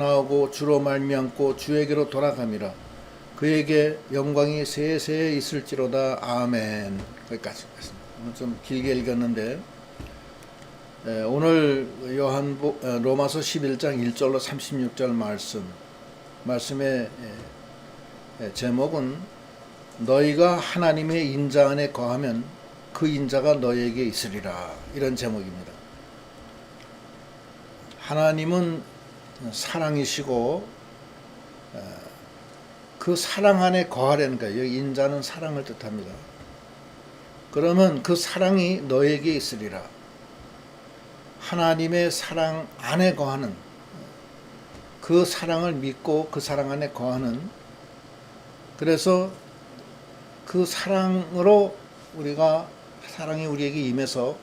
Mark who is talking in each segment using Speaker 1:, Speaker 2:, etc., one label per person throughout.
Speaker 1: 나오고 주로 말미암고 주에게로 돌아감이라. 그에게 영광이 세세에 있을지로다. 아멘. 거기까지 오늘 좀 길게 읽었는데, 오늘 로마서 11장 1절로 36절 말씀의 제목은 너희가 하나님의 인자 안에 거하면 그 인자가 너희에게 있으리라, 이런 제목입니다. 하나님은 사랑이시고 그 사랑 안에 거하려는 거예요. 여기 인자는 사랑을 뜻합니다. 그러면 그 사랑이 너에게 있으리라. 하나님의 사랑 안에 거하는, 그 사랑을 믿고 그 사랑 안에 거하는, 그래서 그 사랑으로 사랑이 우리에게 임해서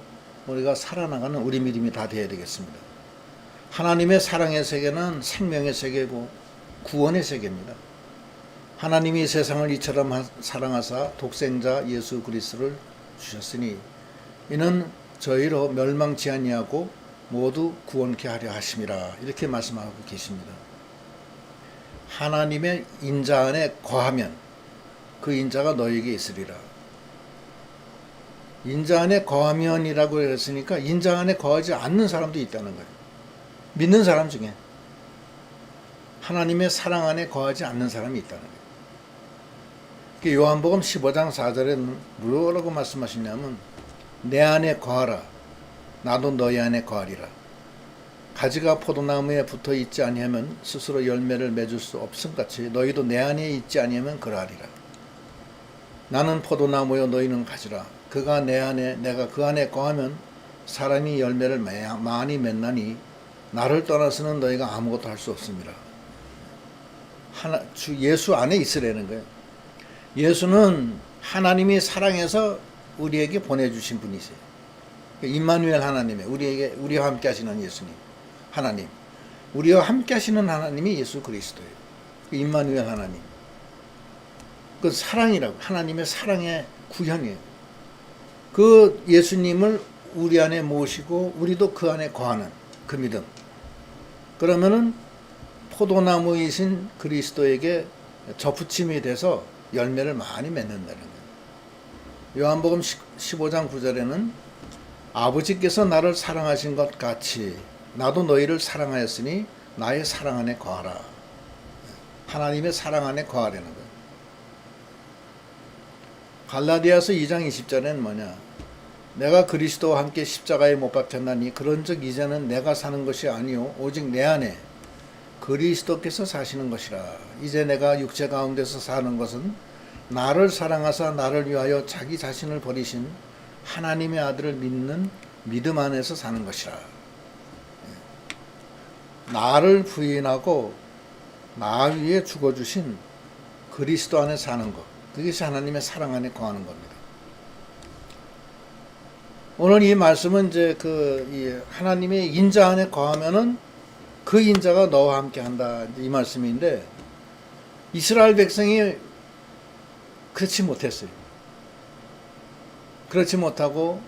Speaker 1: 우리가 살아나가는 우리 믿음이 다 되어야 되겠습니다. 하나님의 사랑의 세계는 생명의 세계고 구원의 세계입니다. 하나님이 세상을 이처럼 사랑하사 독생자 예수 그리스도를 주셨으니 이는 저희로 멸망치 아니하고 모두 구원케 하려 하심이라, 이렇게 말씀하고 계십니다. 하나님의 인자 안에 거하면 그 인자가 너에게 있으리라. 인자 안에 거하면이라고 했으니까 인자 안에 거하지 않는 사람도 있다는 거예요. 믿는 사람 중에 하나님의 사랑 안에 거하지 않는 사람이 있다는 거예요. 요한복음 15장 4절에 뭐라고 말씀하시냐면, 내 안에 거하라, 나도 너희 안에 거하리라. 가지가 포도나무에 붙어 있지 아니하면 스스로 열매를 맺을 수 없음같이 너희도 내 안에 있지 아니하면 그러하리라. 나는 포도나무요 너희는 가지라. 그가 내 안에 내가 그 안에 거하면 사람이 열매를 많이 맺나니 나를 떠나서는 너희가 아무것도 할 수 없습니다. 예수 안에 있으라는 거예요. 예수는 하나님이 사랑해서 우리에게 보내주신 분이세요. 임마누엘 하나님의, 우리와 함께 하시는 예수님, 하나님. 우리와 함께 하시는 하나님이 예수 그리스도예요. 임마누엘 하나님. 그 사랑이라고, 하나님의 사랑의 구현이에요. 그 예수님을 우리 안에 모시고 우리도 그 안에 거하는 그 믿음. 그러면은 포도나무이신 그리스도에게 접붙임이 돼서 열매를 많이 맺는다는 거예요. 요한복음 15장 9절에는 아버지께서 나를 사랑하신 것 같이 나도 너희를 사랑하였으니 나의 사랑 안에 거하라. 하나님의 사랑 안에 거하라는 거예요. 갈라디아서 2장 20절에는 뭐냐? 내가 그리스도와 함께 십자가에 못 박혔나니 그런즉 이제는 내가 사는 것이 아니요 오직 내 안에 그리스도께서 사시는 것이라. 이제 내가 육체 가운데서 사는 것은 나를 사랑하사 나를 위하여 자기 자신을 버리신 하나님의 아들을 믿는 믿음 안에서 사는 것이라. 나를 부인하고 나 위에 죽어주신 그리스도 안에 사는 것, 그것이 하나님의 사랑 안에 거하는 겁니다. 오늘 이 말씀은 이제 하나님의 인자 안에 거하면은 그 인자가 너와 함께 한다, 이 말씀인데, 이스라엘 백성이 그렇지 못했어요. 그렇지 못하고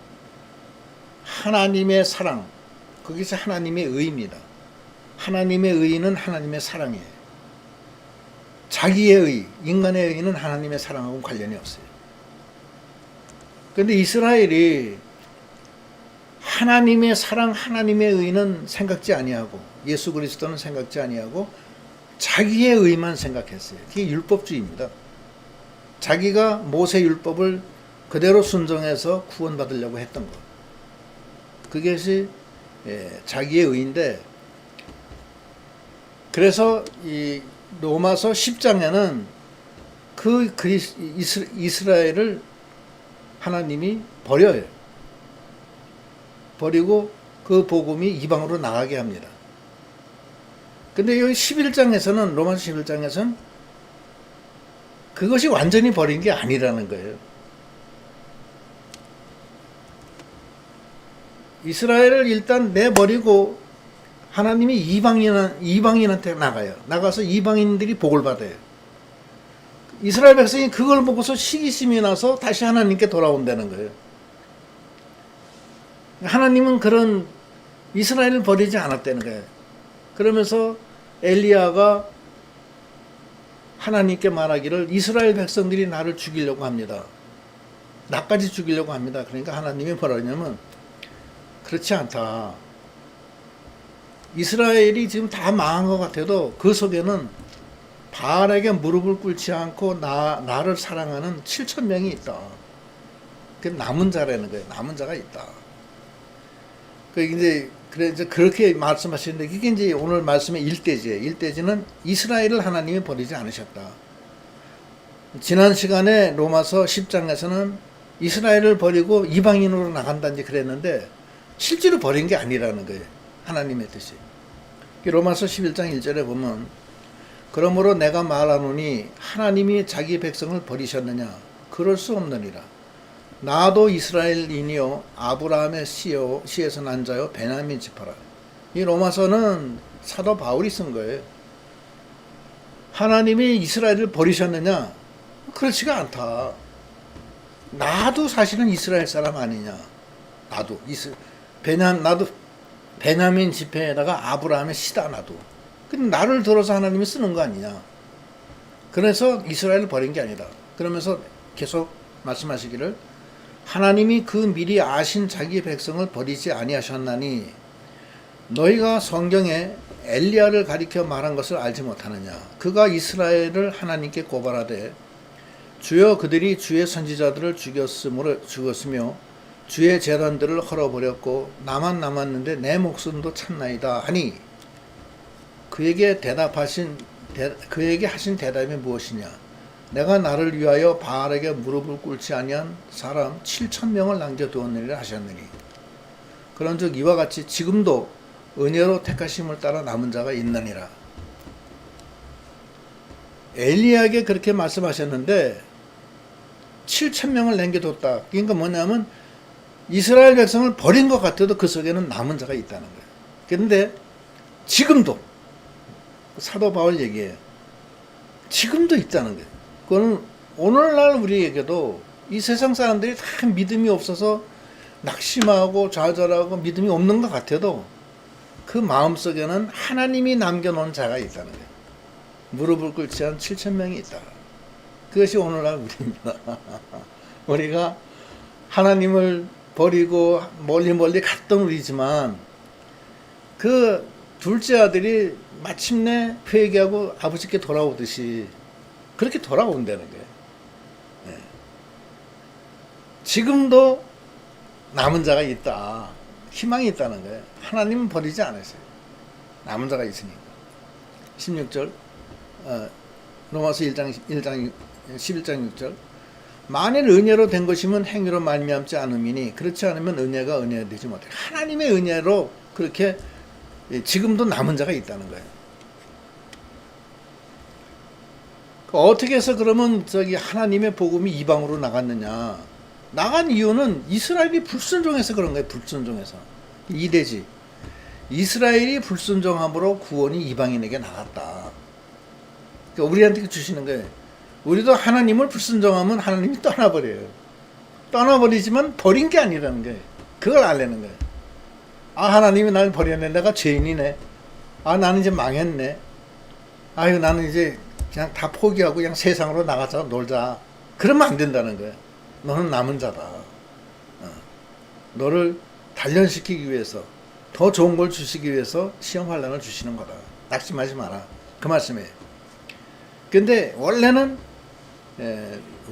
Speaker 1: 하나님의 사랑, 거기서 하나님의 의입니다. 하나님의 의는 하나님의 사랑이에요. 자기의 의, 인간의 의는 하나님의 사랑하고는 관련이 없어요. 그런데 이스라엘이 하나님의 사랑, 하나님의 의는 생각지 아니하고 예수 그리스도는 생각지 아니하고 자기의 의만 생각했어요. 그게 율법주의입니다. 자기가 모세 율법을 그대로 순종해서 구원받으려고 했던 것. 그것이 자기의 의인데, 그래서 이 로마서 10장에는 이스라엘을 하나님이 버려요. 버리고 그 복음이 이방으로 나가게 합니다. 근데 여기 11장에서는, 로마서 11장에서는 그것이 완전히 버린 게 아니라는 거예요. 이스라엘을 일단 내버리고 하나님이 이방인한테 나가서 이방인들이 복을 받아요. 이스라엘 백성이 그걸 보고서 시기심이 나서 다시 하나님께 돌아온다는 거예요. 하나님은 그런 이스라엘을 버리지 않았다는 거예요. 그러면서 엘리야가 하나님께 말하기를 이스라엘 백성들이 나를 죽이려고 합니다. 나까지 죽이려고 합니다. 그러니까 하나님이 뭐라 하냐면 그렇지 않다. 이스라엘이 지금 다 망한 것 같아도 그 속에는 바알에게 무릎을 꿇지 않고 나를 사랑하는 7천 명이 있다. 그 남은 자라는 거예요. 남은 자가 있다. 그 이제 그렇게 말씀하시는데 이게 이제 오늘 말씀의 일대지예요. 일대지는 이스라엘을 하나님이 버리지 않으셨다. 지난 시간에 로마서 10장에서는 이스라엘을 버리고 이방인으로 나간다든지 그랬는데 실제로 버린 게 아니라는 거예요. 하나님의 뜻이. 로마서 11장 1절에 보면 그러므로 내가 말하노니 하나님이 자기 백성을 버리셨느냐? 그럴 수 없느니라. 나도 이스라엘인이요 아브라함의 씨에서 난 자요 베냐민 지파라. 이 로마서는 사도 바울이 쓴 거예요. 하나님이 이스라엘을 버리셨느냐? 그렇지가 않다. 나도 사실은 이스라엘 사람 아니냐? 나도 베냐민 지파에다가 아브라함의 씨다 나도. 근데 나를 들어서 하나님이 쓰는 거 아니냐? 그래서 이스라엘을 버린 게 아니다. 그러면서 계속 말씀하시기를 하나님이 그 미리 아신 자기 백성을 버리지 아니하셨나니 너희가 성경에 엘리야를 가리켜 말한 것을 알지 못하느냐. 그가 이스라엘을 하나님께 고발하되 주여 그들이 주의 선지자들을 죽였으며 주의 제단들을 헐어버렸고 나만 남았는데 내 목숨도 참나이다 하니 그에게 하신 대답이 무엇이냐. 내가 나를 위하여 바알에게 무릎을 꿇지 아니한 사람 7,000명을 남겨두었느니라 하셨느니 그런즉 이와 같이 지금도 은혜로 택하심을 따라 남은 자가 있느니라. 엘리야에게 그렇게 말씀하셨는데 7,000명을 남겨뒀다. 그러니까 뭐냐면 이스라엘 백성을 버린 것 같아도 그 속에는 남은 자가 있다는 거예요. 그런데 지금도 사도 바울 얘기예요. 지금도 있다는 거예요. 그거는 오늘날 우리에게도 이 세상 사람들이 다 믿음이 없어서 낙심하고 좌절하고 믿음이 없는 것 같아도 그 마음속에는 하나님이 남겨놓은 자가 있다는 거예요. 무릎을 꿇지 않은 7,000명이 있다. 그것이 오늘날 우리입니다. 우리가 하나님을 버리고 멀리 갔던 우리지만 그 둘째 아들이 마침내 회개하고 아버지께 돌아오듯이 그렇게 돌아온다는 거예요. 네. 지금도 남은 자가 있다. 희망이 있다는 거예요. 하나님은 버리지 않으세요. 남은 자가 있으니까. 16절 로마서 11장 6절 만일 은혜로 된 것이면 행위로 말미암지 않음이니 그렇지 않으면 은혜가 되지 못해. 하나님의 은혜로 그렇게 지금도 남은 자가 있다는 거예요. 어떻게 해서 그러면 하나님의 복음이 이방으로 나갔느냐? 나간 이유는 이스라엘이 불순종해서 그런 거예요. 불순종해서. 이대지. 이스라엘이 불순종함으로 구원이 이방인에게 나갔다. 그러니까 우리한테 주시는 거예요. 우리도 하나님을 불순종하면 하나님이 떠나버려요. 떠나버리지만 버린 게 아니라는 거예요. 그걸 알려는 거예요. 아, 하나님이 나를 버렸네. 내가 죄인이네. 아, 나는 이제 망했네. 아유, 나는 이제 그냥 다 포기하고 그냥 세상으로 나가자 놀자. 그러면 안 된다는 거예요. 너는 남은 자다. 너를 단련시키기 위해서 더 좋은 걸 주시기 위해서 시험 환난을 주시는 거다. 낙심하지 마라. 그 말씀이에요. 근데 원래는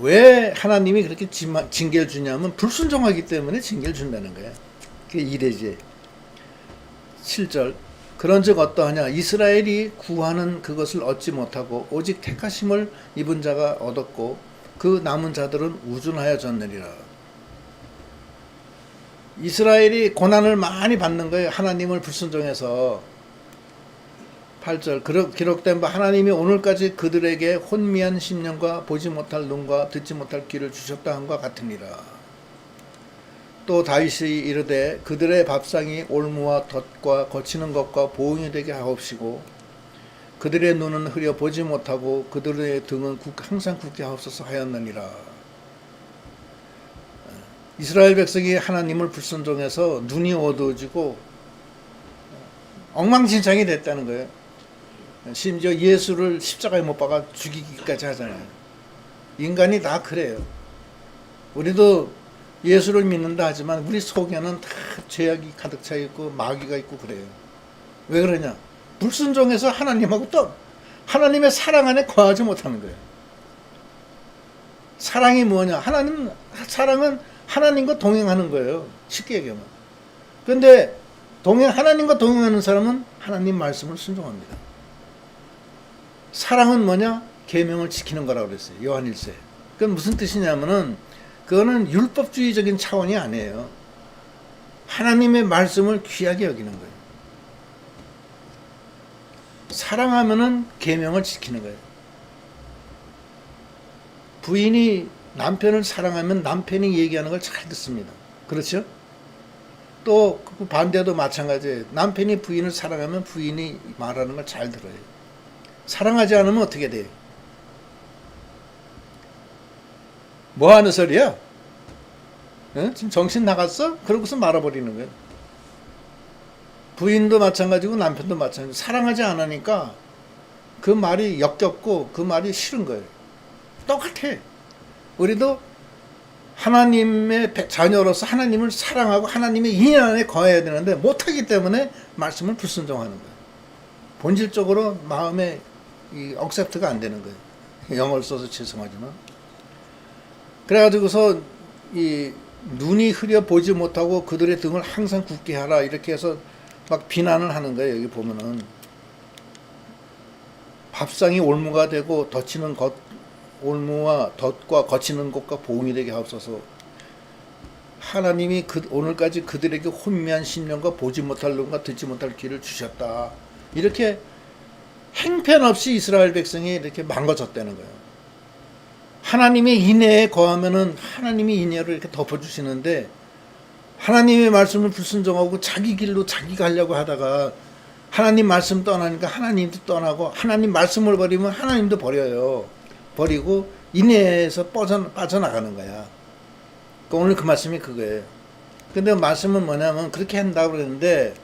Speaker 1: 왜 하나님이 그렇게 징계를 주냐면 불순종하기 때문에 징계를 준다는 거예요. 그게 이래지. 7절 그런즉 어떠하냐 이스라엘이 구하는 그것을 얻지 못하고 오직 택하심을 입은 자가 얻었고 그 남은 자들은 우둔하여졌느니라. 이스라엘이 고난을 많이 받는 거예요. 하나님을 불순종해서. 8절 기록된 바 하나님이 오늘까지 그들에게 혼미한 심령과 보지 못할 눈과 듣지 못할 귀를 주셨다 함과 같으니라. 또 다윗이 이르되 그들의 밥상이 올무와 덫과 거치는 것과 보응이 되게 하옵시고 그들의 눈은 흐려 보지 못하고 그들의 등은 항상 굳게 하옵소서 하였느니라. 이스라엘 백성이 하나님을 불순종해서 눈이 어두워지고 엉망진창이 됐다는 거예요. 심지어 예수를 십자가에 못 박아 죽이기까지 하잖아요. 인간이 다 그래요. 우리도 예수를 믿는다 하지만 우리 속에는 다 죄악이 가득 차 있고 마귀가 있고 그래요. 왜 그러냐? 불순종해서 하나님하고 또 하나님의 사랑 안에 거하지 못하는 거예요. 사랑이 뭐냐? 사랑은 하나님과 동행하는 거예요. 쉽게 얘기하면. 그런데 하나님과 동행하는 사람은 하나님 말씀을 순종합니다. 사랑은 뭐냐? 계명을 지키는 거라고 그랬어요. 요한 1세. 그건 무슨 뜻이냐면은 그거는 율법주의적인 차원이 아니에요. 하나님의 말씀을 귀하게 여기는 거예요. 사랑하면은 계명을 지키는 거예요. 부인이 남편을 사랑하면 남편이 얘기하는 걸 잘 듣습니다. 그렇죠? 또 반대도 마찬가지예요. 남편이 부인을 사랑하면 부인이 말하는 걸 잘 들어요. 사랑하지 않으면 어떻게 돼요? 뭐 하는 소리야? 응? 지금 정신 나갔어? 그러고서 말아버리는 거예요. 부인도 마찬가지고 남편도 마찬가지고 사랑하지 않으니까 그 말이 역겹고 그 말이 싫은 거예요. 똑같아. 우리도 하나님의 자녀로서 하나님을 사랑하고 하나님의 인연 안에 거해야 되는데 못하기 때문에 말씀을 불순종하는 거예요. 본질적으로 마음에 억셉트가 안 되는 거예요. 영어를 써서 죄송하지만. 그래가지고서 눈이 흐려 보지 못하고 그들의 등을 항상 굳게 하라 이렇게 해서 막 비난을 하는 거예요. 여기 보면은 밥상이 올무가 되고 덧치는 것 올무와 덫과 거치는 곳과 보응이 되게 하옵소서. 하나님이 오늘까지 그들에게 혼미한 심령과 보지 못할 눈과 듣지 못할 귀를 주셨다. 이렇게 행편없이 이스라엘 백성이 이렇게 망가졌다는 거예요. 하나님의 인애에 거하면은 하나님이 인애를 이렇게 덮어주시는데 하나님의 말씀을 불순종하고 자기 길로 자기가 하려고 하다가 하나님 말씀 떠나니까 하나님도 떠나고 하나님 말씀을 버리면 하나님도 버려요. 버리고 인애에서 빠져나가는 거야. 그러니까 오늘 그 말씀이 그거예요. 근데 말씀은 뭐냐면 그렇게 한다고 그랬는데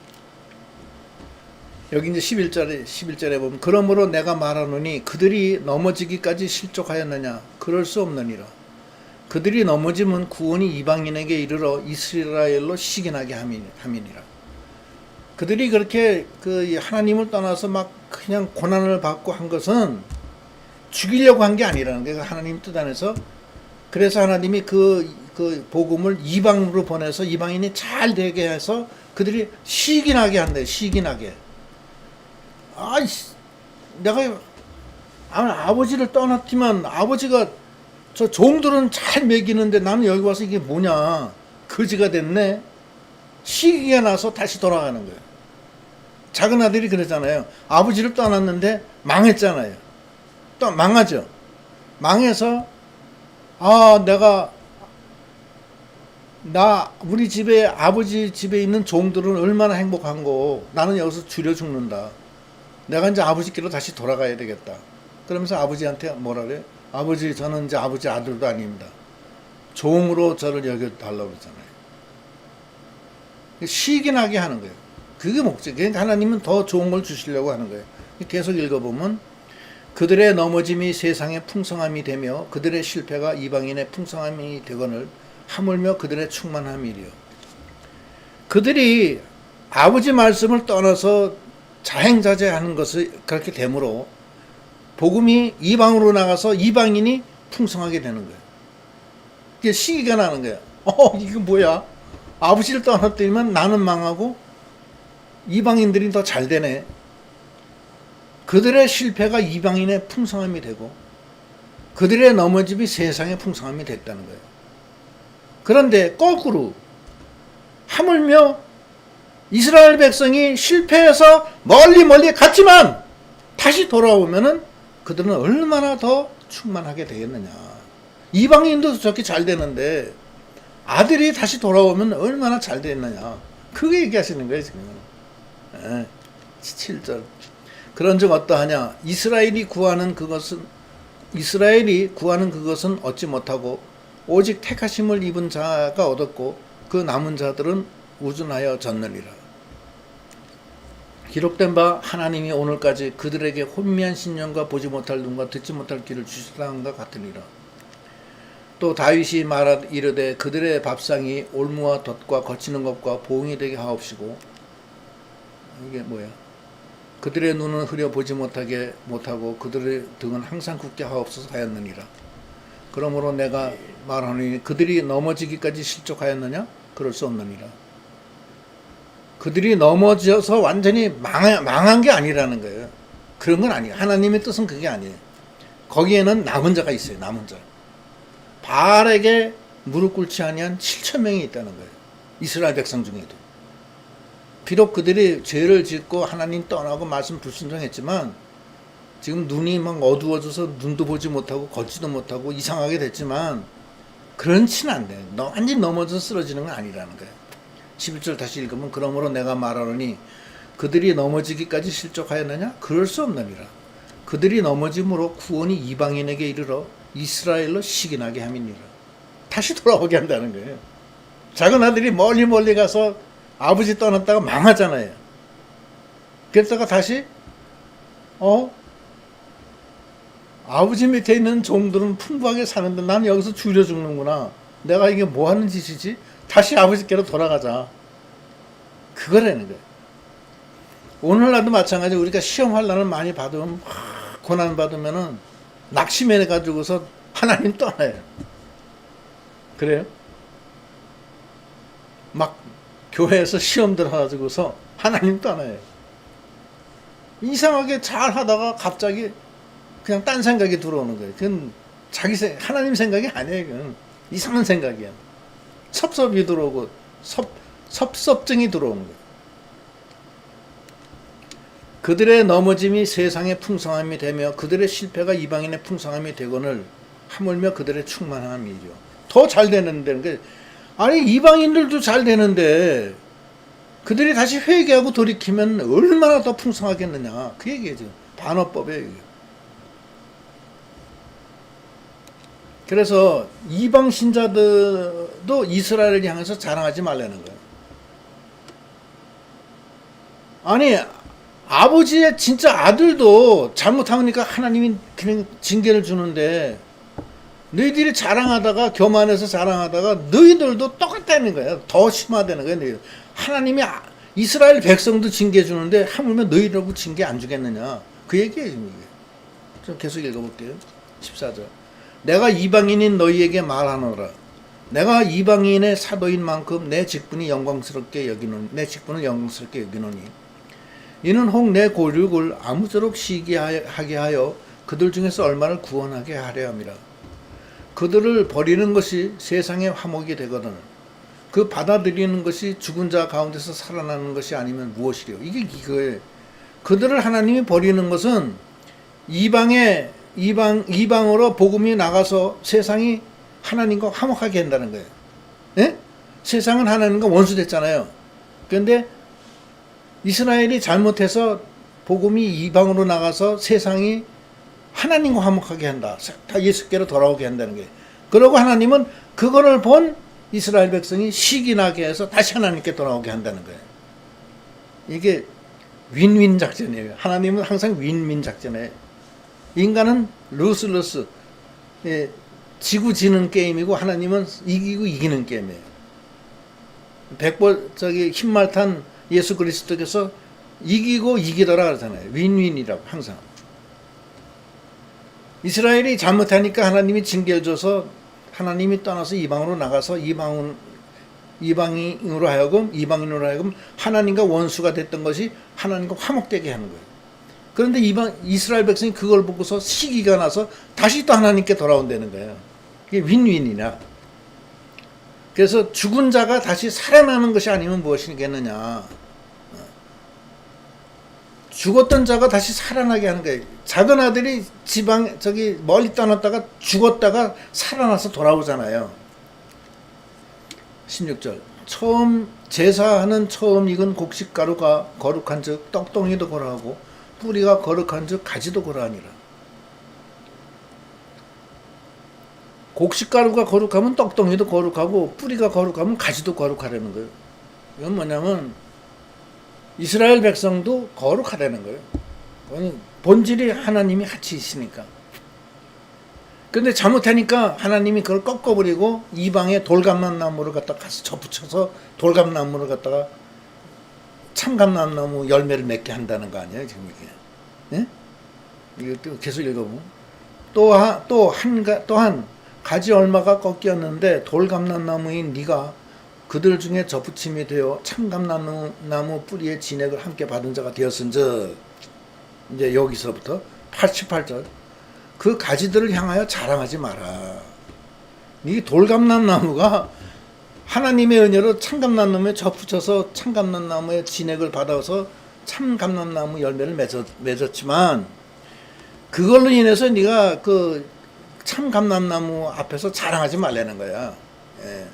Speaker 1: 여기 이제 11절에 보면 그러므로 내가 말하노니 그들이 넘어지기까지 실족하였느냐 그럴 수 없느니라. 그들이 넘어지면 구원이 이방인에게 이르러 이스라엘로 시기나게 함이니라. 그들이 그렇게 그 하나님을 떠나서 막 그냥 고난을 받고 한 것은 죽이려고 한 게 아니라는 게 하나님 뜻 안에서. 그래서 하나님이 그 복음을 이방으로 보내서 이방인이 잘 되게 해서 그들이 시기나게 한대. 시기나게. 내가 아버지를 떠났지만 아버지가 저 종들은 잘 먹이는데 나는 여기 와서 이게 뭐냐. 거지가 됐네. 시기가 나서 다시 돌아가는 거예요. 작은 아들이 그러잖아요. 아버지를 떠났는데 망했잖아요. 또 망하죠. 망해서 우리 집에 아버지 집에 있는 종들은 얼마나 행복한고 나는 여기서 줄여 죽는다. 내가 이제 아버지께로 다시 돌아가야 되겠다. 그러면서 아버지한테 뭐라 그래요? 아버지 저는 이제 아버지 아들도 아닙니다. 종으로 저를 여겨달라고 그러잖아요. 시기나게 하는 거예요. 그게 목적. 그러니까 하나님은 더 좋은 걸 주시려고 하는 거예요. 계속 읽어보면 그들의 넘어짐이 세상의 풍성함이 되며 그들의 실패가 이방인의 풍성함이 되거늘 하물며 그들의 충만함이리요. 그들이 아버지 말씀을 떠나서 자행자재하는 것이 그렇게 되므로 복음이 이방으로 나가서 이방인이 풍성하게 되는 거예요. 이게 시기가 나는 거예요. 이거 뭐야? 아버지를 떠났더니만 나는 망하고 이방인들이 더 잘 되네. 그들의 실패가 이방인의 풍성함이 되고 그들의 넘어짐이 세상의 풍성함이 됐다는 거예요. 그런데 거꾸로 하물며 이스라엘 백성이 실패해서 멀리 갔지만 다시 돌아오면은 그들은 얼마나 더 충만하게 되겠느냐. 이방인도 저렇게 잘 되는데 아들이 다시 돌아오면 얼마나 잘 되겠느냐. 그게 얘기하시는 거예요 지금. 7절. 그런즉 어떠하냐. 이스라엘이 구하는 그것은 얻지 못하고 오직 택하심을 입은 자가 얻었고 그 남은 자들은 우준하여 졌느니라. 기록된 바 하나님이 오늘까지 그들에게 혼미한 신령과 보지 못할 눈과 듣지 못할 귀를 주셨다는 것 같으니라. 또 다윗이 이르되 그들의 밥상이 올무와 덫과 거치는 것과 보응이 되게 하옵시고, 이게 뭐야? 그들의 눈은 흐려 보지 못하고 그들의 등은 항상 굳게 하옵소서 하였느니라. 그러므로 내가 말하노니 그들이 넘어지기까지 실족하였느냐? 그럴 수 없느니라. 그들이 넘어져서 완전히 망한 게 아니라는 거예요. 그런 건 아니에요. 하나님의 뜻은 그게 아니에요. 거기에는 남은 자가 있어요. 남은 자. 바알에게 무릎 꿇지 아니한 7천 명이 있다는 거예요. 이스라엘 백성 중에도. 비록 그들이 죄를 짓고 하나님 떠나고 말씀 불순종했지만 지금 눈이 막 어두워져서 눈도 보지 못하고 걷지도 못하고 이상하게 됐지만 그렇지는 않대요. 완전히 넘어져서 쓰러지는 건 아니라는 거예요. 11절 다시 읽으면 그러므로 내가 말하노니 그들이 넘어지기까지 실족하였느냐? 그럴 수 없느니라. 그들이 넘어짐으로 구원이 이방인에게 이르러 이스라엘로 시기나게 함이니라. 다시 돌아오게 한다는 거예요. 작은 아들이 멀리 가서 아버지 떠났다가 망하잖아요. 그랬다가 다시 아버지 밑에 있는 종들은 풍부하게 사는데 나는 여기서 줄여 죽는구나. 내가 이게 뭐 하는 짓이지? 다시 아버지께로 돌아가자. 그거라는 거예요. 오늘날도 마찬가지. 우리가 시험 환난을 많이 받으면 고난 받으면은 낙심해 가지고서 하나님 떠나요. 그래요? 막 교회에서 시험 들어가지고서 하나님 떠나요. 이상하게 잘 하다가 갑자기 그냥 딴 생각이 들어오는 거예요. 그건 하나님 생각이 아니에요. 그건 이상한 생각이야. 섭섭이 들어오고 섭섭증이 들어오는 거예요. 그들의 넘어짐이 세상의 풍성함이 되며 그들의 실패가 이방인의 풍성함이 되거늘 하물며 그들의 충만함이죠. 더 잘 되는데, 아니 이방인들도 잘 되는데 그들이 다시 회개하고 돌이키면 얼마나 더 풍성하겠느냐. 그 얘기죠. 반어법이에요. 그래서 이방 신자들도 이스라엘을 향해서 자랑하지 말라는 거예요. 아니 아버지의 진짜 아들도 잘못하니까 하나님이 그냥 징계를 주는데 너희들이 자랑하다가 교만해서 자랑하다가 너희들도 똑같다는 거예요. 더 심하다는 거예요. 너희들. 하나님이 이스라엘 백성도 징계 주는데 하물며 너희라고 징계 안 주겠느냐. 그 얘기예요. 지금 이게. 좀 계속 읽어볼게요. 14절. 내가 이방인인 너희에게 말하노라. 내가 이방인의 사도인 만큼 내 직분을 영광스럽게 여기노니 이는 혹 내 고륙을 아무쪼록 시기하게 하여 그들 중에서 얼마를 구원하게 하려 함이라. 그들을 버리는 것이 세상의 화목이 되거든 그 받아들이는 것이 죽은 자 가운데서 살아나는 것이 아니면 무엇이려. 이게 이거예요. 그들을 하나님이 버리는 것은 이방으로 복음이 나가서 세상이 하나님과 화목하게 한다는 거예요. 예? 세상은 하나님과 원수됐잖아요. 그런데 이스라엘이 잘못해서 복음이 이방으로 나가서 세상이 하나님과 화목하게 한다. 다 예수께로 돌아오게 한다는 거예요. 그러고 하나님은 그거를 본 이스라엘 백성이 시기나게 해서 다시 하나님께 돌아오게 한다는 거예요. 이게 윈윈 작전이에요. 하나님은 항상 윈윈 작전이에요. 인간은 루스 지고 지는 게임이고 하나님은 이기고 이기는 게임이에요. 흰말 탄 예수 그리스도께서 이기고 이기더라 그러잖아요. 윈윈이라고 항상. 이스라엘이 잘못하니까 하나님이 징계해줘서 하나님이 떠나서 이방으로 나가서 이방인으로 하여금 하나님과 원수가 됐던 것이 하나님과 화목되게 하는 거예요. 그런데 이스라엘 백성이 그걸 보고서 시기가 나서 다시 또 하나님께 돌아온다는 거예요. 이게 윈윈이냐. 그래서 죽은 자가 다시 살아나는 것이 아니면 무엇이겠느냐. 죽었던 자가 다시 살아나게 하는 거예요. 작은 아들이 멀리 떠났다가 죽었다가 살아나서 돌아오잖아요. 16절. 제사하는 처음 익은 곡식가루가 거룩한 즉 떡덩이도 고라하고 뿌리가 거룩한 즉 가지도 고라하니라. 곡식가루가 거룩하면 떡덩이도 거룩하고 뿌리가 거룩하면 가지도 거룩하라는 거예요. 이건 뭐냐면 이스라엘 백성도 거룩하다는 거예요. 본질이 하나님이 같이 있으니까. 근데 잘못하니까 하나님이 그걸 꺾어버리고 이방의 돌감람나무를 갖다가 가서 접붙여서 돌감나무를 갖다가 참감람나무 열매를 맺게 한다는 거 아니에요, 지금 이게. 예? 이거 계속 읽어보면. 또한 가지 얼마가 꺾였는데 돌감람나무인 네가 그들 중에 접붙임이 되어 참감나무 뿌리의 진액을 함께 받은 자가 되었은즉, 이제 여기서부터 88절. 그 가지들을 향하여 자랑하지 마라. 이 돌감람나무가 하나님의 은혜로 참감람나무에 접붙여서 참감람나무의 진액을 받아서 참감람나무 열매를 맺었지만, 그걸로 인해서 네가 그 참감람나무 앞에서 자랑하지 말라는 거야. 예.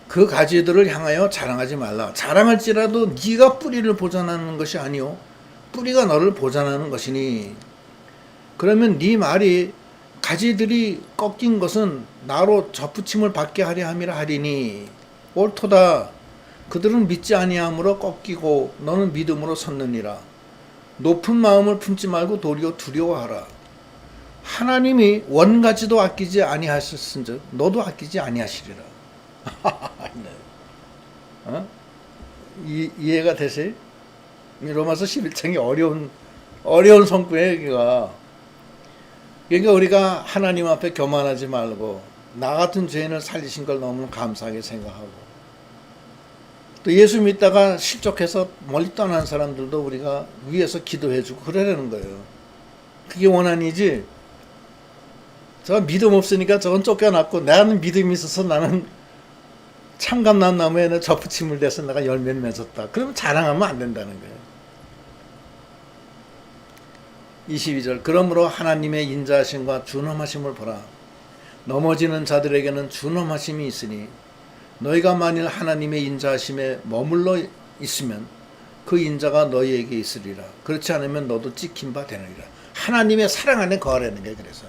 Speaker 1: 그 가지들을 향하여 자랑하지 말라. 자랑할지라도 네가 뿌리를 보존하는 것이 아니요 뿌리가 너를 보존하는 것이니. 그러면 네 말이 가지들이 꺾인 것은 나로 접붙임을 받게 하려 함이라 하리니 옳도다. 그들은 믿지 아니함으로 꺾이고 너는 믿음으로 섰느니라. 높은 마음을 품지 말고 도리어 두려워하라. 하나님이 원가지도 아끼지 아니하셨은즉 너도 아끼지 아니하시리라. 어? 이해가 되세요? 로마서 11장이 어려운 성구예요, 여기가. 그러니까 우리가 하나님 앞에 교만하지 말고 나 같은 죄인을 살리신 걸 너무 감사하게 생각하고, 또 예수 믿다가 실족해서 멀리 떠난 사람들도 우리가 위에서 기도해주고 그러라는 거예요. 그게 원한이지. 저 믿음 없으니까 저건 쫓겨났고 나는 믿음이 있어서 나는 참감람나무에는 접붙임을 대서 내가 열매를 맺었다. 그러면 자랑하면 안 된다는 거예요. 22절. 그러므로 하나님의 인자하심과 준엄하심을 보라. 넘어지는 자들에게는 준엄하심이 있으니 너희가 만일 하나님의 인자하심에 머물러 있으면 그 인자가 너희에게 있으리라. 그렇지 않으면 너도 찍힌 바 되느니라. 하나님의 사랑 안에 거하라는 게. 그래서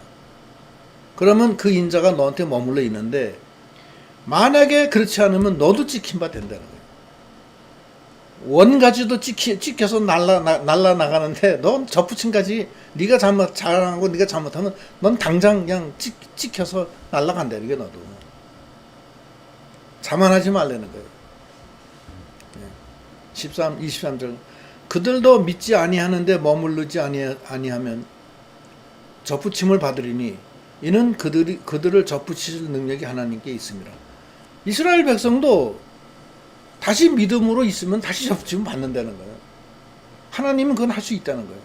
Speaker 1: 그러면 그 인자가 너한테 머물러 있는데, 만약에 그렇지 않으면 너도 찍힌 바 된다는 거예요. 원가지도 찍혀서 날라나가는데 넌 접붙임까지 네가 자랑하고 네가 잘못하면 넌 당장 그냥 찍혀서 날라간다. 이게 너도. 자만하지 말라는 거예요. 23절. 그들도 믿지 아니하는데 머무르지 아니하면 접붙임을 받으리니 이는 그들을 접붙이실 능력이 하나님께 있습니다. 이스라엘 백성도 다시 믿음으로 있으면 다시 접붙임을 받는다는 거예요. 하나님은 그건 할 수 있다는 거예요.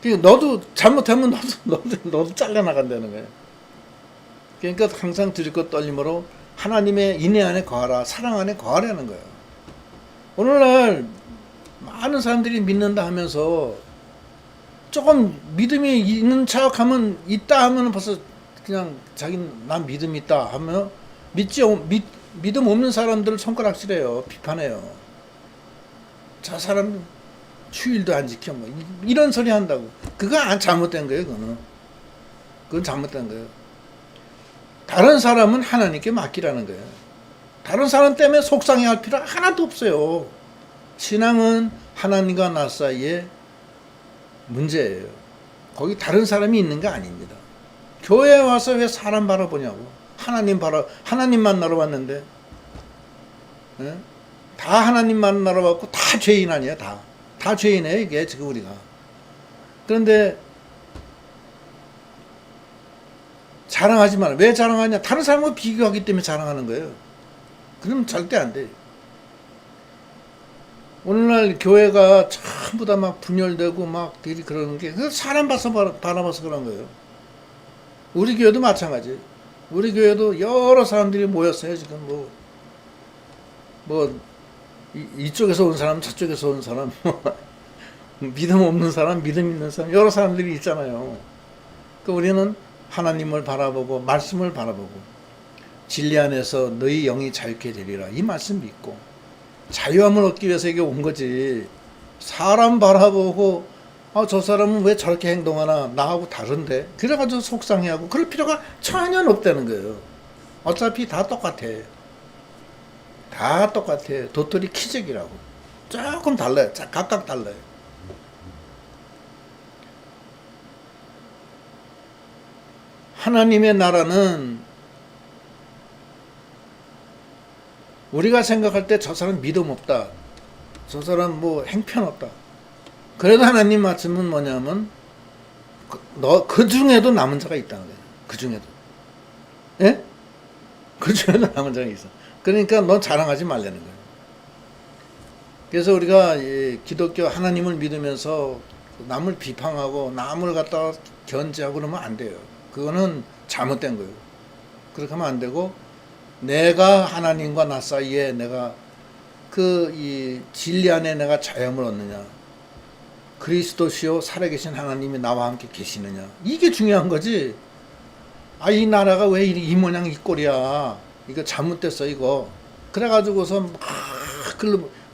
Speaker 1: 그러니까 너도 잘못하면 너도 잘려나간다는 거예요. 그러니까 항상 두렵고 떨림으로 하나님의 인애 안에 거하라, 사랑 안에 거하라는 거예요. 오늘날 많은 사람들이 믿는다 하면서 조금 믿음이 있는 척하면 있다 하면 벌써 그냥 자기는 난 믿음이 있다 하면 믿음 없는 사람들을 손가락질해요. 비판해요. 저 사람 휴일도 안 지켜 뭐 이런 소리 한다고. 그거 잘못된 거예요. 그건 잘못된 거예요. 다른 사람은 하나님께 맡기라는 거예요. 다른 사람 때문에 속상해할 필요 하나도 없어요. 신앙은 하나님과 나 사이에 문제예요. 거기 다른 사람이 있는 게 아닙니다. 교회에 와서 왜 사람 바라보냐고. 하나님 만나러 왔는데, 예? 다 하나님 만나러 왔고 다 죄인 아니에요. 다 죄인이에요. 이게 지금 우리가. 그런데 자랑하지 마라. 왜 자랑하냐? 다른 사람과 비교하기 때문에 자랑하는 거예요. 그럼 절대 안 돼. 오늘날 교회가 전부 다 막 분열되고 막 그러는 게 사람 바라봐서 그런 거예요. 우리 교회도 마찬가지. 우리 교회도 여러 사람들이 모였어요. 지금 이쪽에서 온 사람, 저쪽에서 온 사람, 믿음 없는 사람, 믿음 있는 사람, 여러 사람들이 있잖아요. 그 우리는 하나님을 바라보고 말씀을 바라보고 진리 안에서 너희 영이 자유케 되리라. 이 말씀 믿고 자유함을 얻기 위해서 이게 온 거지. 사람 바라보고 저 사람은 왜 저렇게 행동하나 나하고 다른데 그래가지고 속상해하고 그럴 필요가 전혀 없다는 거예요. 어차피 다 똑같아. 다 똑같아요. 도토리 키재기라고. 조금 달라요. 각각 달라요. 하나님의 나라는 우리가 생각할 때 저 사람 믿음 없다. 저 사람 뭐 행편 없다. 그래도 하나님 말씀은 뭐냐면 그 중에도 남은 자가 있다는 거예요. 그 중에도. 예? 그 중에도 남은 자가 있어. 그러니까 넌 자랑하지 말라는 거예요. 그래서 우리가 기독교 하나님을 믿으면서 남을 비판하고 남을 갖다가 견제하고 그러면 안 돼요. 그거는 잘못된 거예요. 그렇게 하면 안 되고 내가 하나님과 나 사이에 내가 이 진리 안에 내가 자유함을 얻느냐, 그리스도시요 살아계신 하나님이 나와 함께 계시느냐, 이게 중요한 거지. 이 나라가 왜 이 모양 이 꼴이야, 이거 잘못됐어 이거, 그래가지고서 막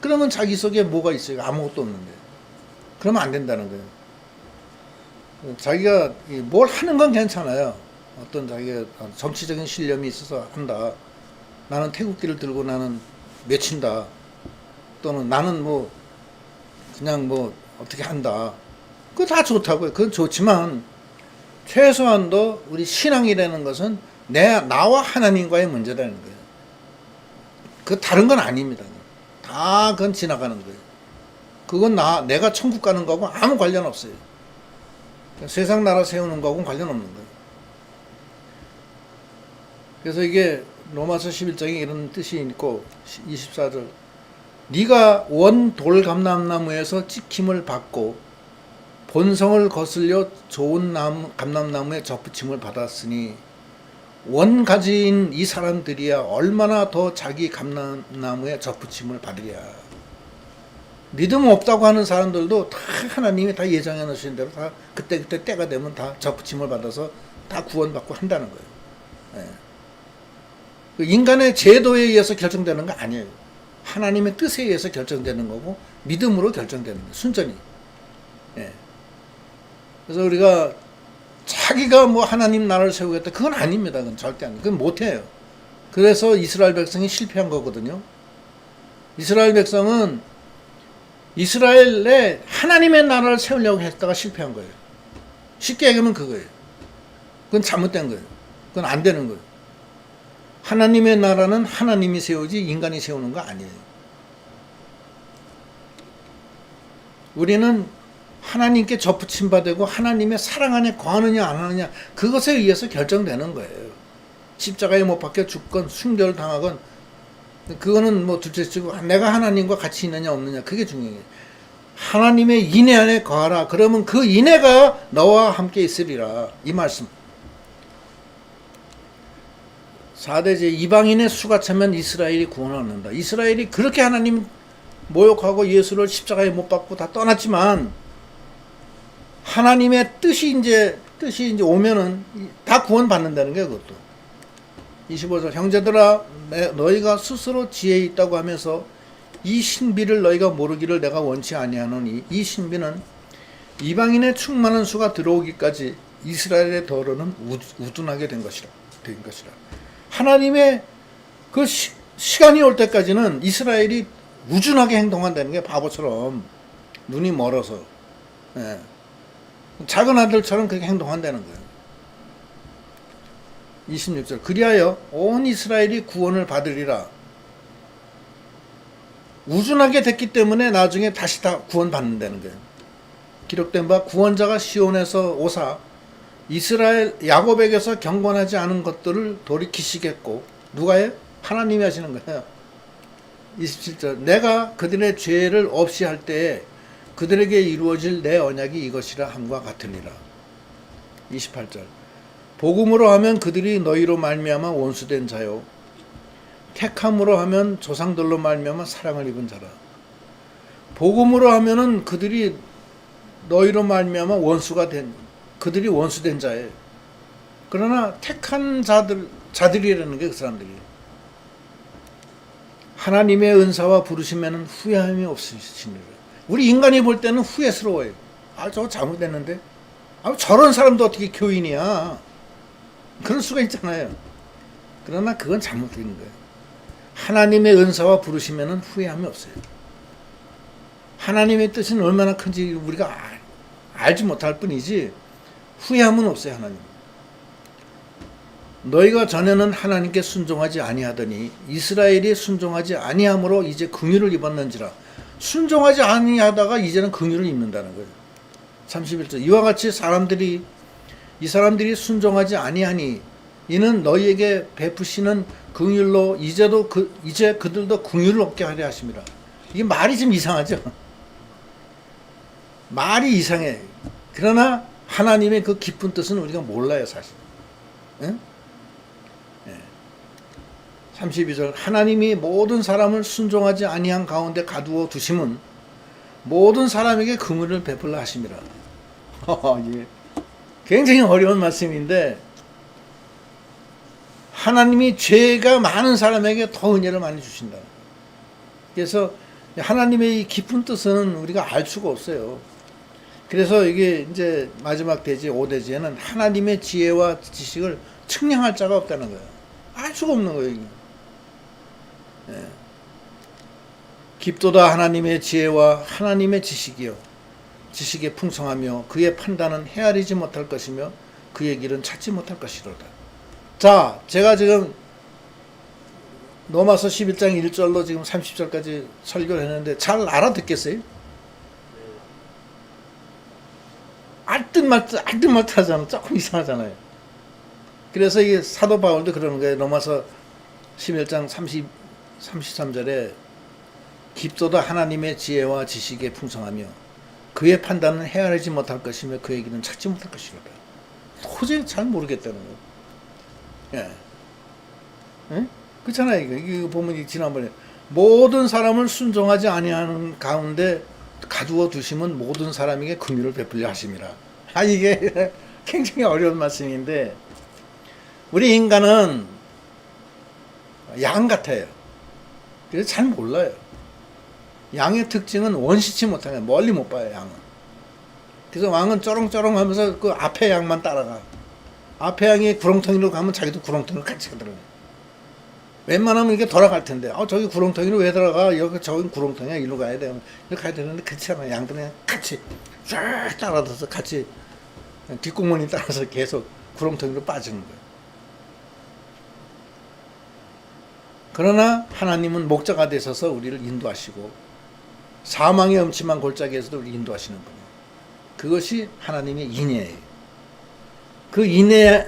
Speaker 1: 그러면 자기 속에 뭐가 있어요? 아무것도 없는데. 그러면 안 된다는 거예요. 자기가 뭘 하는 건 괜찮아요. 어떤 자기가 정치적인 신념이 있어서 한다. 나는 태극기를 들고 나는 맺힌다. 또는 나는 뭐 그냥 뭐 어떻게 한다. 그거 다 좋다고요. 그건 좋지만 최소한도 우리 신앙이라는 것은 나와 하나님과의 문제라는 거예요. 그 다른 건 아닙니다. 다 그건 지나가는 거예요. 그건 내가 천국 가는 거하고 아무 관련 없어요. 세상 나라 세우는 거하고는 관련 없는 거예요. 그래서 이게 로마서 11장에 이런 뜻이 있고 24절, 네가 원 돌감람나무에서 찍힘을 받고 본성을 거슬려 좋은 감람나무에 접붙임을 받았으니 원 가지인 이 사람들이야 얼마나 더 자기 감람나무에 접붙임을 받으랴. 믿음 없다고 하는 사람들도 다 하나님이 다 예정해 놓으신 대로 다 그때 때가 되면 다 접붙임을 받아서 다 구원받고 한다는 거예요. 예. 인간의 제도에 의해서 결정되는 거 아니에요. 하나님의 뜻에 의해서 결정되는 거고 믿음으로 결정되는 거예요. 순전히. 예. 그래서 우리가 자기가 뭐 하나님 나라를 세우겠다, 그건 아닙니다. 그건 절대 아니에요. 그건 못해요. 그래서 이스라엘 백성이 실패한 거거든요. 이스라엘 백성은 이스라엘에 하나님의 나라를 세우려고 했다가 실패한 거예요. 쉽게 얘기하면 그거예요. 그건 잘못된 거예요. 그건 안 되는 거예요. 하나님의 나라는 하나님이 세우지 인간이 세우는 거 아니에요. 우리는 하나님께 접붙임 받고 하나님의 사랑 안에 거하느냐 안 하느냐, 그것에 의해서 결정되는 거예요. 십자가에 못 박혀 죽건 순교를 당하건 그거는 뭐 둘째치고 내가 하나님과 같이 있느냐 없느냐, 그게 중요해요. 하나님의 인애 안에 거하라. 그러면 그 인애가 너와 함께 있으리라. 이 말씀. 4대제 이방인의 수가 차면 이스라엘이 구원을 얻는다. 이스라엘이 그렇게 하나님 모욕하고 예수를 십자가에 못 박고 다 떠났지만 하나님의 뜻이 이제 오면은 다 구원받는다는 게 그것도. 25절, 형제들아 너희가 스스로 지혜 있다고 하면서 이 신비를 너희가 모르기를 내가 원치 아니하노니 이 신비는 이방인의 충만한 수가 들어오기까지 이스라엘의 더러는 우둔하게 된 것이라. 하나님의 그 시간이 올 때까지는 이스라엘이 우준하게 행동한다는 게, 바보처럼 눈이 멀어서. 예. 작은 아들처럼 그렇게 행동한다는 거예요. 26절, 그리하여 온 이스라엘이 구원을 받으리라. 우준하게 됐기 때문에 나중에 다시 다 구원받는다는 거예요. 기록된 바 구원자가 시온에서 오사 이스라엘 야곱에게서 경건하지 않은 것들을 돌이키시겠고, 누가 해요? 하나님이 하시는 거예요. 27절, 내가 그들의 죄를 없이 할 때에 그들에게 이루어질 내 언약이 이것이라 함과 같으니라. 28절, 복음으로 하면 그들이 너희로 말미암아 원수된 자요, 택함으로 하면 조상들로 말미암아 사랑을 입은 자라. 복음으로 하면은 그들이 너희로 말미암아 그들이 원수된 자예요. 그러나 택한 자들이라는 게 그 사람들이. 하나님의 은사와 부르심에는 후회함이 없으시니라. 우리 인간이 볼 때는 후회스러워요. 저거 잘못됐는데. 저런 사람도 어떻게 교인이야. 그럴 수가 있잖아요. 그러나 그건 잘못된 거예요. 하나님의 은사와 부르시면 후회함이 없어요. 하나님의 뜻은 얼마나 큰지 우리가 알지 못할 뿐이지 후회함은 없어요. 하나님. 너희가 전에는 하나님께 순종하지 아니하더니 이스라엘이 순종하지 아니함으로 이제 긍휼을 입었는지라. 순종하지 아니하다가 이제는 긍휼을 입는다는 거예요. 31절. 이와 같이 이 사람들이 순종하지 아니하니 이는 너희에게 베푸시는 긍휼로 이제 그들도 긍휼을 얻게 하려 하심이라. 이게 말이 좀 이상하죠. 말이 이상해. 그러나 하나님의 그 깊은 뜻은 우리가 몰라요, 사실. 응? 32절. 하나님이 모든 사람을 순종하지 아니한 가운데 가두어 두심은 모든 사람에게 긍휼을 베풀라 하심이라. 이게 굉장히 어려운 말씀인데 하나님이 죄가 많은 사람에게 더 은혜를 많이 주신다. 그래서 하나님의 이 깊은 뜻은 우리가 알 수가 없어요. 그래서 이게 이제 마지막 대지 5대지에는 하나님의 지혜와 지식을 측량할 자가 없다는 거예요. 알 수가 없는 거예요. 이게. 예. 깊도다 하나님의 지혜와 하나님의 지식이요 지식에 풍성하며 그의 판단은 헤아리지 못할 것이며 그의 길은 찾지 못할 것이로다. 자, 제가 지금 로마서 11장 1절로 지금 30절까지 설교를 했는데 잘 알아듣겠어요? 알듯말듯 하잖아. 조금 이상하잖아요. 그래서 이게 사도 바울도 그러는 거예요. 로마서 11장 33절에 깊도다 하나님의 지혜와 지식에 풍성하며 그의 판단은 헤아리지 못할 것이며 그의 길은 찾지 못할 것이로다. 도저히 잘 모르겠다는 거예요. 예. 예? 그렇잖아요. 이거 보면 지난번에 모든 사람을 순종하지 아니하는 가운데 가두어 두심은 모든 사람에게 긍휼을 베풀려 하심이라. 이게 굉장히 어려운 말씀인데 우리 인간은 양 같아요. 그래서 잘 몰라요. 양의 특징은 원시치 못하게 멀리 못 봐요. 양은. 그래서 왕은 쩌렁쩌렁 하면서 그 앞에 양만 따라가. 앞에 양이 구렁텅이로 가면 자기도 구렁텅이로 같이 가더라고요. 웬만하면 이렇게 돌아갈 텐데 저기 구렁텅이로 왜 들어가? 여기 저기 구렁텅이야. 이리로 가야 돼. 이렇게 가야 되는데 그렇지 않아요. 양들은 같이 쫙 따라서 같이 뒷공무니 따라서 계속 구렁텅이로 빠지는 거예요. 그러나 하나님은 목자가 되셔서 우리를 인도하시고 사망의 음침한 골짜기에서도 우리를 인도하시는 분이에요. 그것이 하나님의 인애예요. 그 인애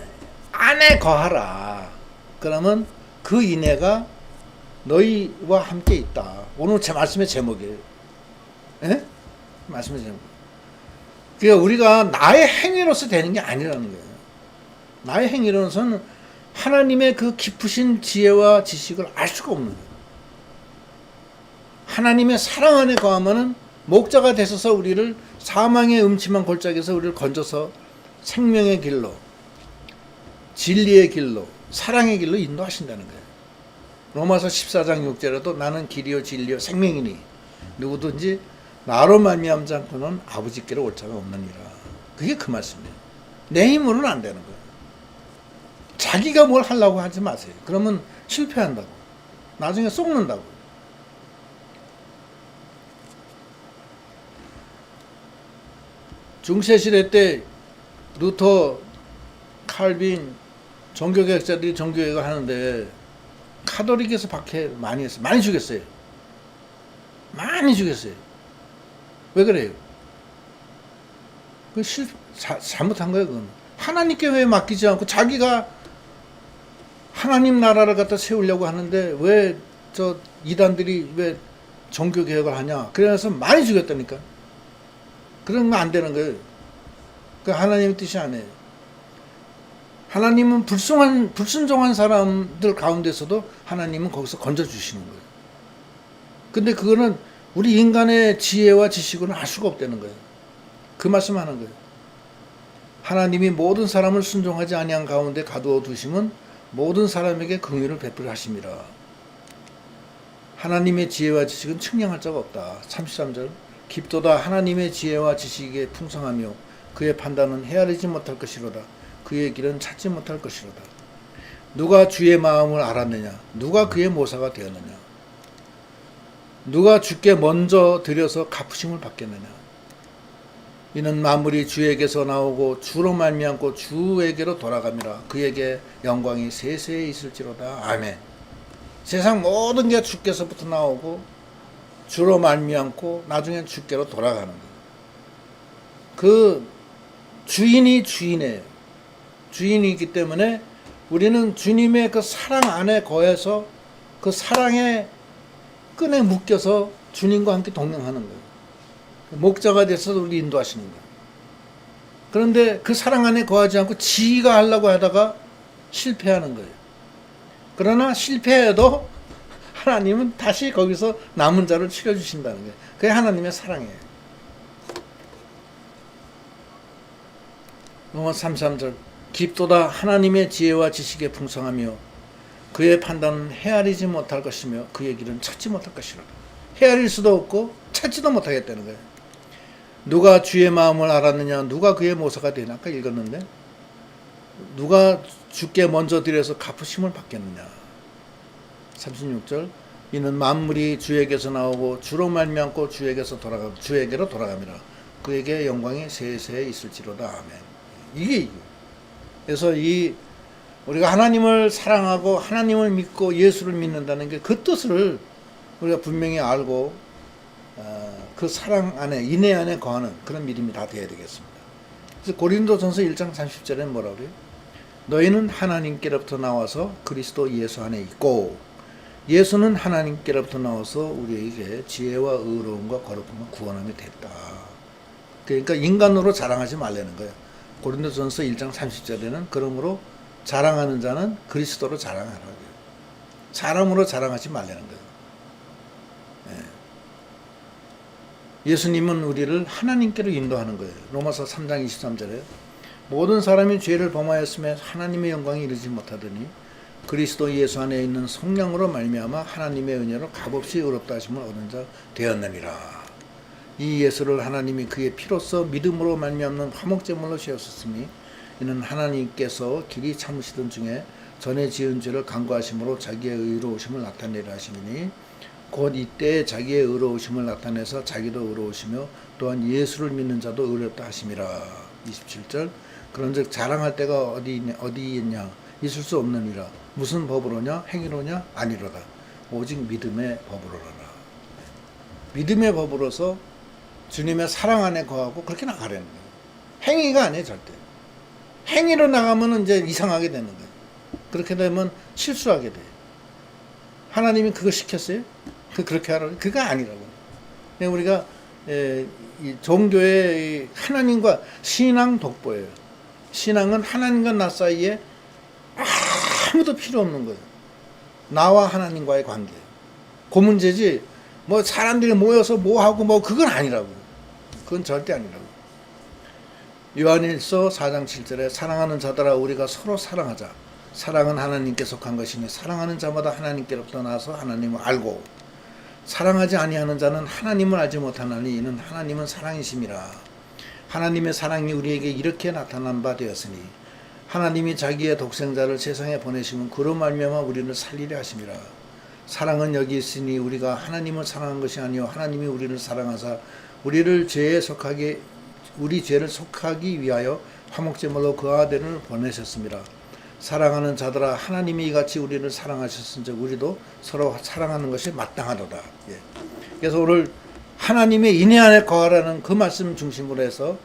Speaker 1: 안에 거하라. 그러면 그 인애가 너희와 함께 있다. 오늘 제 말씀의 제목이에요. 예? 말씀의 제목. 그러니까 우리가 나의 행위로서 되는 게 아니라는 거예요. 나의 행위로서는 하나님의 그 깊으신 지혜와 지식을 알 수가 없는 거예요. 하나님의 사랑 안에 거하면은 목자가 되셔서 우리를 사망의 음침한 골짜기에서 우리를 건져서 생명의 길로, 진리의 길로, 사랑의 길로 인도하신다는 거예요. 로마서 14장 6절에도 나는 길이요 진리요 생명이니 누구든지 나로 말미암지 않고는 아버지께로 올 자가 없느니라. 그게 그 말씀이에요. 내 힘으로는 안 되는 거예요. 자기가 뭘 하려고 하지 마세요. 그러면 실패한다고. 나중에 썩는다고. 중세시대 때 루터, 칼빈, 종교개혁자들이 종교개혁을 하는데 카톨릭에서 박해 많이 했어요. 많이 죽였어요. 많이 죽였어요. 왜 그래요? 그 잘못한 거예요. 그건. 하나님께 왜 맡기지 않고 자기가 하나님 나라를 갖다 세우려고 하는데 왜 저 이단들이 왜 종교개혁을 하냐. 그래서 많이 죽였다니까. 그런 거 안 되는 거예요. 그 하나님의 뜻이 아니에요. 하나님은 불순종한 사람들 가운데서도 하나님은 거기서 건져주시는 거예요. 근데 그거는 우리 인간의 지혜와 지식으로는 알 수가 없다는 거예요. 그 말씀 하는 거예요. 하나님이 모든 사람을 순종하지 아니한 가운데 가두어 두심은 모든 사람에게 긍휼을 베풀어 하심이라. 하나님의 지혜와 지식은 측량할 자가 없다. 33절. 깊도다 하나님의 지혜와 지식에 풍성하며 그의 판단은 헤아리지 못할 것이로다. 그의 길은 찾지 못할 것이로다. 누가 주의 마음을 알았느냐? 누가 그의 모사가 되었느냐? 누가 주께 먼저 드려서 갚으심을 받겠느냐? 이는 만물이 주에게서 나오고 주로 말미암고 주에게로 돌아갑니다. 그에게 영광이 세세에 있을지로다. 아멘. 세상 모든 게 주께서부터 나오고 주로 말미암고 나중엔 주께로 돌아가는 거예요. 그 주인이 주인이에요. 주인이기 때문에 우리는 주님의 그 사랑 안에 거해서 그 사랑의 끈에 묶여서 주님과 함께 동행하는 거예요. 목자가 돼서 우리 인도하시는 거예요. 그런데 그 사랑 안에 거하지 않고 지가 하려고 하다가 실패하는 거예요. 그러나 실패해도 하나님은 다시 거기서 남은 자를 치료주신다는 거예요. 그게 하나님의 사랑이에요. 로마서 3:3 깊도다 하나님의 지혜와 지식에 풍성하며 그의 판단은 헤아리지 못할 것이며 그의 길은 찾지 못할 것이라. 헤아릴 수도 없고 찾지도 못하겠다는 거예요. 누가 주의 마음을 알았느냐? 누가 그의 모사가 되나? 아까 읽었는데 누가 주께 먼저 드려서 갚으심을 받겠느냐? 36절 이는 만물이 주에게서 나오고 주로 말미암고 주에게로 돌아갑니다. 그에게 영광이 세세에 있을지로다. 아멘. 이게 그래서 우리가 하나님을 사랑하고 하나님을 믿고 예수를 믿는다는 게 그 뜻을 우리가 분명히 알고 그 사랑 안에 인애 안에 거하는 그런 믿음이 다 되어야 되겠습니다. 그래서 고린도전서 1장 30절에는 뭐라고 그래요? 너희는 하나님께로부터 나와서 그리스도 예수 안에 있고 예수는 하나님께로부터 나와서 우리에게 지혜와 의로움과 거룩함과 구원함이 됐다. 그러니까 인간으로 자랑하지 말라는 거예요. 고린도전서 1장 30절에는 그러므로 자랑하는 자는 그리스도로 자랑하라고요. 사람으로 자랑하지 말라는 거예요. 예수님은 우리를 하나님께로 인도하는 거예요. 로마서 3장 23절에 모든 사람이 죄를 범하였음에 하나님의 영광에 이르지 못하더니 그리스도 예수 안에 있는 성령으로 말미암아 하나님의 은혜로 값없이 의롭다 하심을 얻은 자 되었느니라. 이 예수를 하나님이 그의 피로써 믿음으로 말미암는 화목제물로 세우셨으니 이는 하나님께서 길이 참으시던 중에 전에 지은 죄를 간구하심으로 자기의 의로우심을 나타내려 하시니 곧 이때 자기의 의로우심을 나타내서 자기도 의로우시며 또한 예수를 믿는 자도 의롭다 하심이라. 27절 그런즉 자랑할 때가 어디 있냐 있을 수 없느니라. 무슨 법으로냐 행위로냐 아니로다. 오직 믿음의 법으로라. 믿음의 법으로서 주님의 사랑 안에 거하고 그렇게 나가려는 거예요. 행위가 아니에요. 절대. 행위로 나가면 이제 이상하게 되는 거예요. 그렇게 되면 실수하게 돼요. 하나님이 그거 시켰어요? 그렇게 하라고? 그거 아니라고. 우리가 이 종교의 하나님과 신앙 독보예요. 신앙은 하나님과 나 사이에 아무도 필요 없는 거예요. 나와 하나님과의 관계. 그 문제지. 뭐 사람들이 모여서 뭐 하고 뭐 그건 아니라고. 그건 절대 아니라고. 요한일서 4장 7절에 사랑하는 자들아 우리가 서로 사랑하자. 사랑은 하나님께 속한 것이니 사랑하는 자마다 하나님께로부터 나서 하나님을 알고 사랑하지 아니하는 자는 하나님을 알지 못하나니 이는 하나님은 사랑이심이라. 하나님의 사랑이 우리에게 이렇게 나타난 바 되었으니 하나님이 자기의 독생자를 세상에 보내시면 그로 말미암아 우리를 살리려 하심이라. 사랑은 여기 있으니 우리가 하나님을 사랑한 것이 아니요 하나님이 우리를 사랑하사 우리 죄를 속하기 위하여 화목제물로 그 아들을 보내셨습니다. 사랑하는 자들아 하나님이 이같이 우리를 사랑하셨은즉 우리도 서로 사랑하는 것이 마땅하도다. 예. 그래서 오늘 하나님의 인애 안에 거하라는 그 말씀 중심으로 해서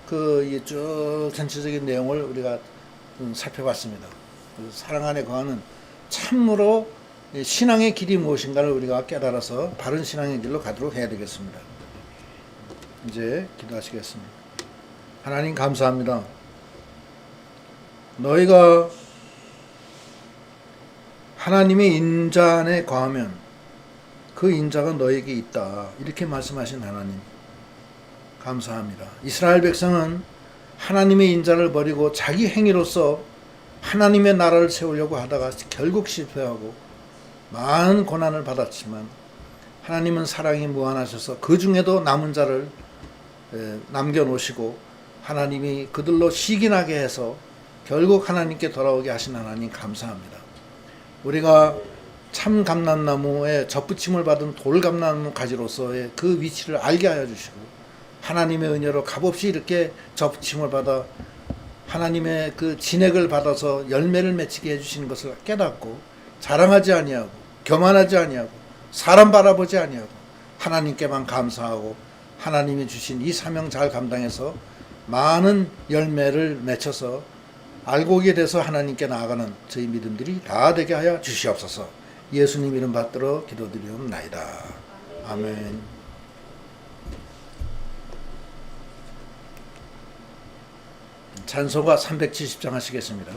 Speaker 1: 그 쭉 전체적인 내용을 우리가 살펴봤습니다. 사랑 안에 거하는 참으로 신앙의 길이 무엇인가를 우리가 깨달아서 바른 신앙의 길로 가도록 해야 되겠습니다. 이제 기도하시겠습니다. 하나님 감사합니다. 너희가 하나님의 인자 안에 거하면 그 인자가 너에게 있다. 이렇게 말씀하신 하나님 감사합니다. 이스라엘 백성은 하나님의 인자를 버리고 자기 행위로서 하나님의 나라를 세우려고 하다가 결국 실패하고 많은 고난을 받았지만 하나님은 사랑이 무한하셔서 그 중에도 남은 자를 남겨놓으시고 하나님이 그들로 시기나게 해서 결국 하나님께 돌아오게 하신 하나님 감사합니다. 우리가 참 감람나무에 접붙임을 받은 돌감람나무 가지로서의 그 위치를 알게 하여 주시고 하나님의 은혜로 값없이 이렇게 접붙임을 받아 하나님의 그 진액을 받아서 열매를 맺히게 해주시는 것을 깨닫고 자랑하지 아니하고 교만하지 아니하고 사람 바라보지 아니하고 하나님께만 감사하고 하나님이 주신 이 사명 잘 감당해서 많은 열매를 맺혀서 알고게 돼서 하나님께 나아가는 저희 믿음들이 다 되게 하여 주시옵소서. 예수님 이름 받들어 기도드리옵나이다. 아멘. 찬송가 370장 하시겠습니다.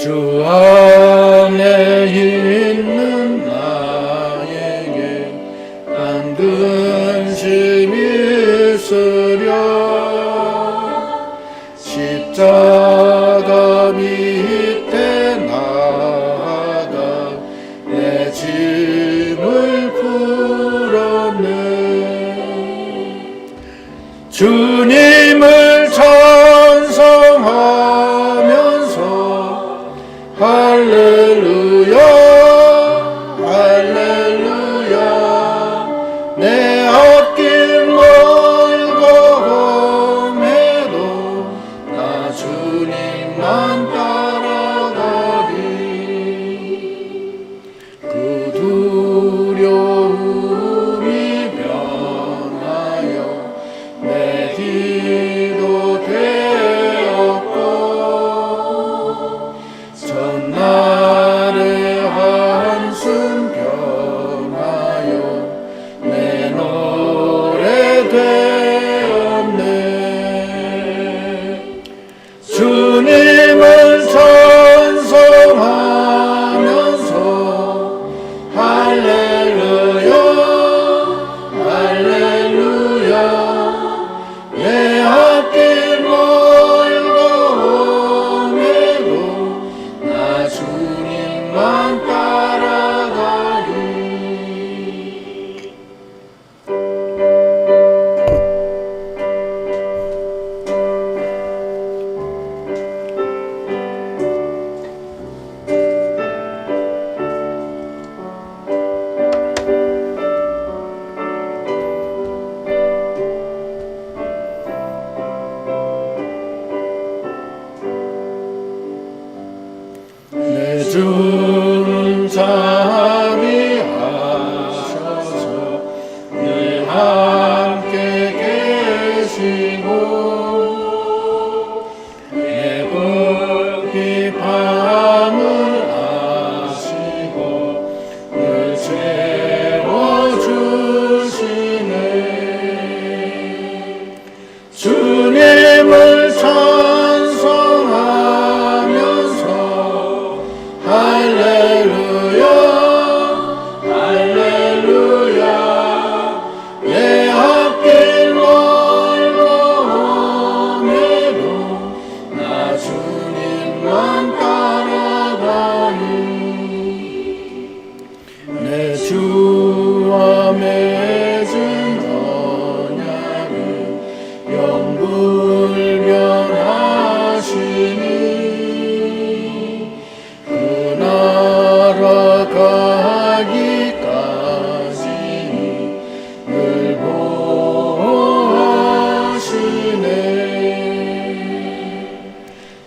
Speaker 1: 주 안에 있는 나에게 난 근심이 있으랴 십자가 밑에 나아가 내 짐을 풀었네 주님을 찬송하면서 할렐루야 할렐루야 내 앞길 멀고 험해도 나 주님만 따라가리 그 두려움이 변하여 내 기도 되었고 전날의 한숨 변하여 내 노래 되었네 주님을 찬송하면서 할렐루야 할렐루야 내 앞길 멀고 험해도 나 주님만 따라가리 내 주는 자비하셔서 늘 함께 계시고 내 불빛 밤을 아시고 늘 채워주시네 주님을 찬송하면서 할렐루야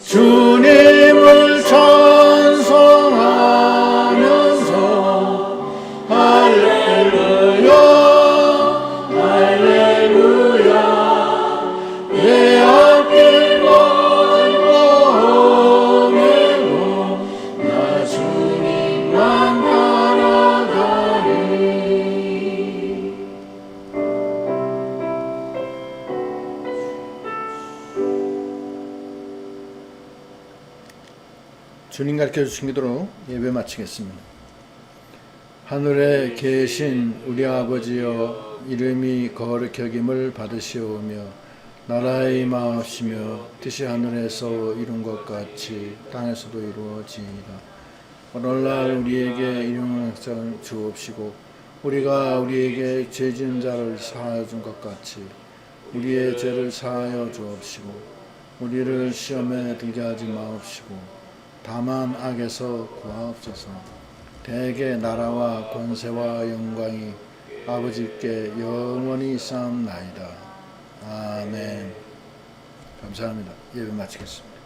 Speaker 1: 주님을 찬송하면서 할렐루야 할렐루야 내 앞길 걸어오매고 나 주님만 바라가리. 주님 가르쳐 주신 기도로 예배 마치겠습니다. 하늘에 계신 우리 아버지여, 이름이 거룩히 여김을 받으시오며 나라의 임하옵시며 뜻이 하늘에서 이룬 것 같이 땅에서도 이루어지이다. 오늘날 우리에게 일용할 것을 주옵시고 우리가 우리에게 죄 지은 자를 사하여 준 것 같이 우리의 죄를 사하여 주옵시고 우리를 시험에 들게 하지 마옵시고 다만 악에서 구하옵소서. 대개 나라와 권세와 영광이 아버지께 영원히 있사옵나이다. 아멘. 감사합니다. 예배 마치겠습니다.